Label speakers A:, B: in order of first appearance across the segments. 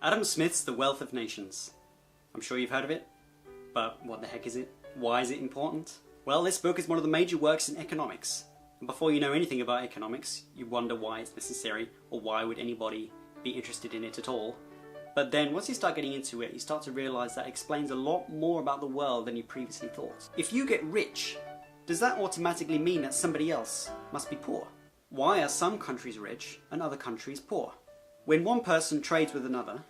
A: Adam Smith's The Wealth of Nations. I'm sure you've heard of it, but what the heck is it? Why is it important? Well, this book is one of the major works in economics. And before you know anything about economics, you wonder why it's necessary, or why would anybody be interested in it at all. But then once you start getting into it, you start to realise that it explains a lot more about the world than you previously thought. If you get rich, does that automatically mean that somebody else must be poor? Why are some countries rich and other countries poor? When one person trades with another,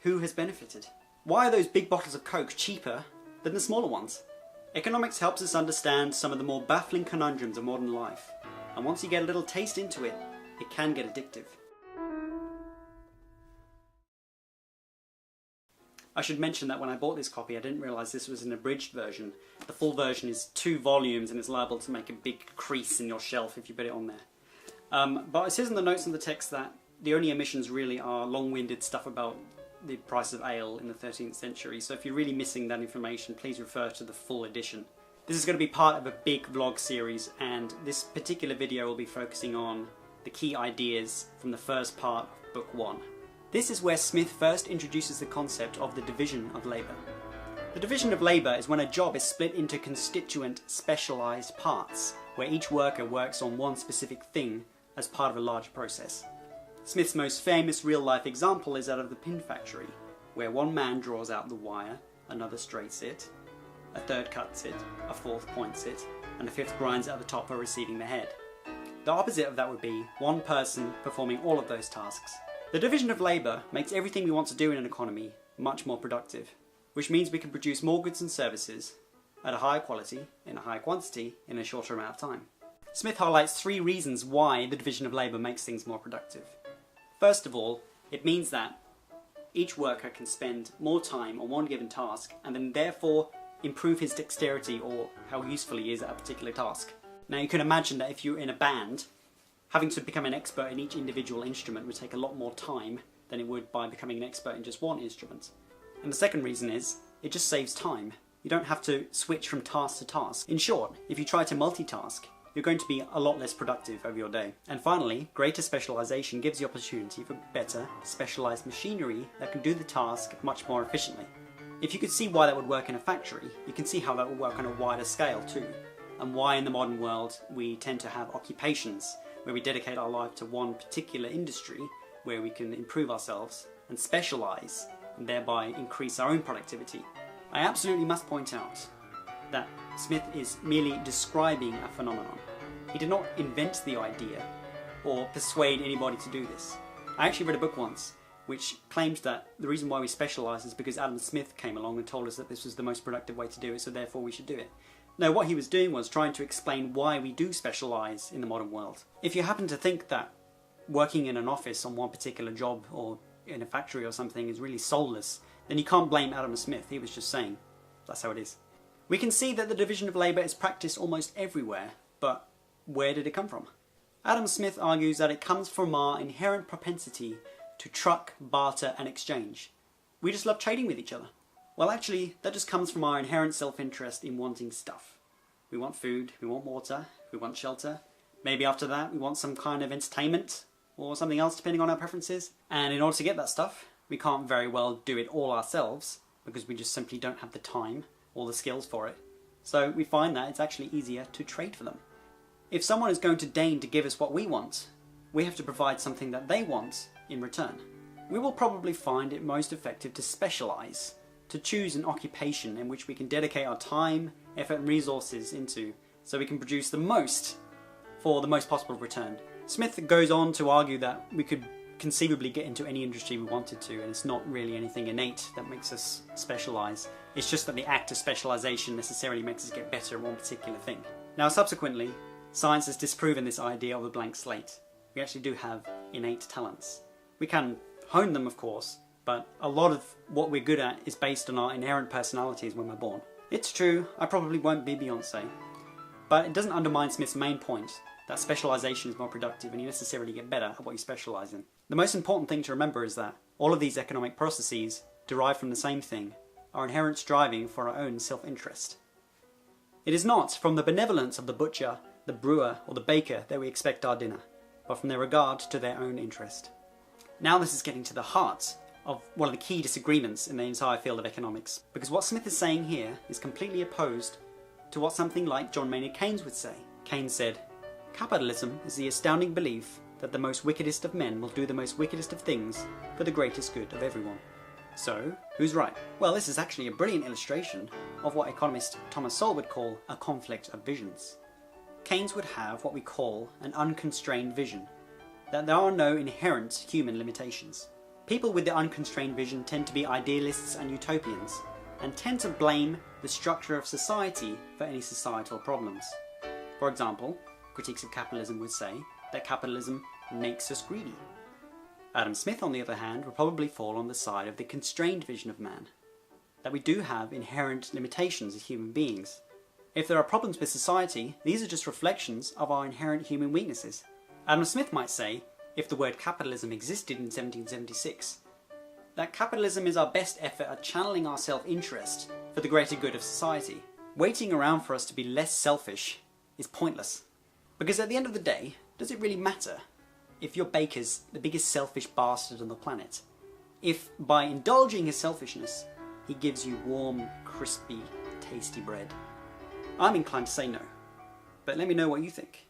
A: who has benefited? Why are those big bottles of Coke cheaper than the smaller ones? Economics helps us understand some of the more baffling conundrums of modern life. And once you get a little taste into it, it can get addictive. I should mention that when I bought this copy, I didn't realise this was an abridged version. The full version is 2 volumes and it's liable to make a big crease in your shelf if you put it on there. But it says in the notes in the text that the only omissions really are long-winded stuff about the price of ale in the 13th century, so if you're really missing that information, please refer to the full edition. This is going to be part of a big vlog series, and this particular video will be focusing on the key ideas from the first part of Book 1. This is where Smith first introduces the concept of the division of labour. The division of labour is when a job is split into constituent, specialised parts, where each worker works on one specific thing as part of a larger process. Smith's most famous real-life example is that of the pin factory, where one man draws out the wire, another straights it, a third cuts it, a fourth points it, and a fifth grinds it at the top for receiving the head. The opposite of that would be one person performing all of those tasks. The division of labour makes everything we want to do in an economy much more productive, which means we can produce more goods and services at a higher quality, in a higher quantity, in a shorter amount of time. Smith highlights 3 reasons why the division of labour makes things more productive. First of all, it means that each worker can spend more time on one given task and then therefore improve his dexterity or how useful he is at a particular task. Now you can imagine that if you're in a band, having to become an expert in each individual instrument would take a lot more time than it would by becoming an expert in just one instrument. And the second reason is, it just saves time. You don't have to switch from task to task. In short, if you try to multitask, you're going to be a lot less productive over your day. And finally, greater specialisation gives the opportunity for better, specialised machinery that can do the task much more efficiently. If you could see why that would work in a factory, you can see how that would work on a wider scale too, and why in the modern world we tend to have occupations where we dedicate our life to one particular industry where we can improve ourselves and specialise and thereby increase our own productivity. I absolutely must point out that Smith is merely describing a phenomenon. He did not invent the idea or persuade anybody to do this. I actually read a book once which claims that the reason why we specialise is because Adam Smith came along and told us that this was the most productive way to do it, so therefore we should do it. No, what he was doing was trying to explain why we do specialise in the modern world. If you happen to think that working in an office on one particular job or in a factory or something is really soulless, then you can't blame Adam Smith. He was just saying that's how it is. We can see that the division of labour is practiced almost everywhere, but where did it come from? Adam Smith argues that it comes from our inherent propensity to truck, barter and exchange. We just love trading with each other. Well, actually, that just comes from our inherent self-interest in wanting stuff. We want food, we want water, we want shelter. Maybe after that we want some kind of entertainment or something else depending on our preferences. And in order to get that stuff, we can't very well do it all ourselves because we just simply don't have the time or the skills for it. So we find that it's actually easier to trade for them. If someone is going to deign to give us what we want, we have to provide something that they want in return. We will probably find it most effective to specialise, to choose an occupation in which we can dedicate our time, effort and resources into, so we can produce the most for the most possible return. Smith goes on to argue that we could conceivably get into any industry we wanted to, and it's not really anything innate that makes us specialise. It's just that the act of specialisation necessarily makes us get better at one particular thing. Now subsequently, science has disproven this idea of a blank slate. We actually do have innate talents. We can hone them, of course, but a lot of what we're good at is based on our inherent personalities when we're born. It's true, I probably won't be Beyonce, but it doesn't undermine Smith's main point that specialisation is more productive and you necessarily get better at what you specialise in. The most important thing to remember is that all of these economic processes derive from the same thing, our inherent striving for our own self-interest. It is not from the benevolence of the butcher, the brewer or the baker that we expect our dinner, but from their regard to their own interest. Now this is getting to the heart of one of the key disagreements in the entire field of economics. Because what Smith is saying here is completely opposed to what something like John Maynard Keynes would say. Keynes said, "Capitalism is the astounding belief that the most wickedest of men will do the most wickedest of things for the greatest good of everyone." So, who's right? Well, this is actually a brilliant illustration of what economist Thomas Sowell would call a conflict of visions. Keynes would have what we call an unconstrained vision, that there are no inherent human limitations. People with the unconstrained vision tend to be idealists and utopians, and tend to blame the structure of society for any societal problems. For example, critiques of capitalism would say that capitalism makes us greedy. Adam Smith, on the other hand, would probably fall on the side of the constrained vision of man, that we do have inherent limitations as human beings. If there are problems with society, these are just reflections of our inherent human weaknesses. Adam Smith might say, if the word capitalism existed in 1776, that capitalism is our best effort at channeling our self-interest for the greater good of society. Waiting around for us to be less selfish is pointless. Because at the end of the day, does it really matter if your baker's the biggest selfish bastard on the planet? If by indulging his selfishness, he gives you warm, crispy, tasty bread? I'm inclined to say no, but let me know what you think.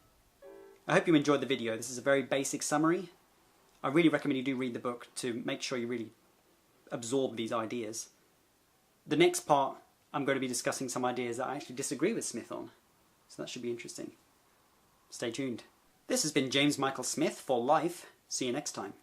A: I hope you enjoyed the video. This is a very basic summary. I really recommend you do read the book to make sure you really absorb these ideas. The next part, I'm going to be discussing some ideas that I actually disagree with Smith on, so that should be interesting. Stay tuned. This has been James Michael Smith for Life. See you next time.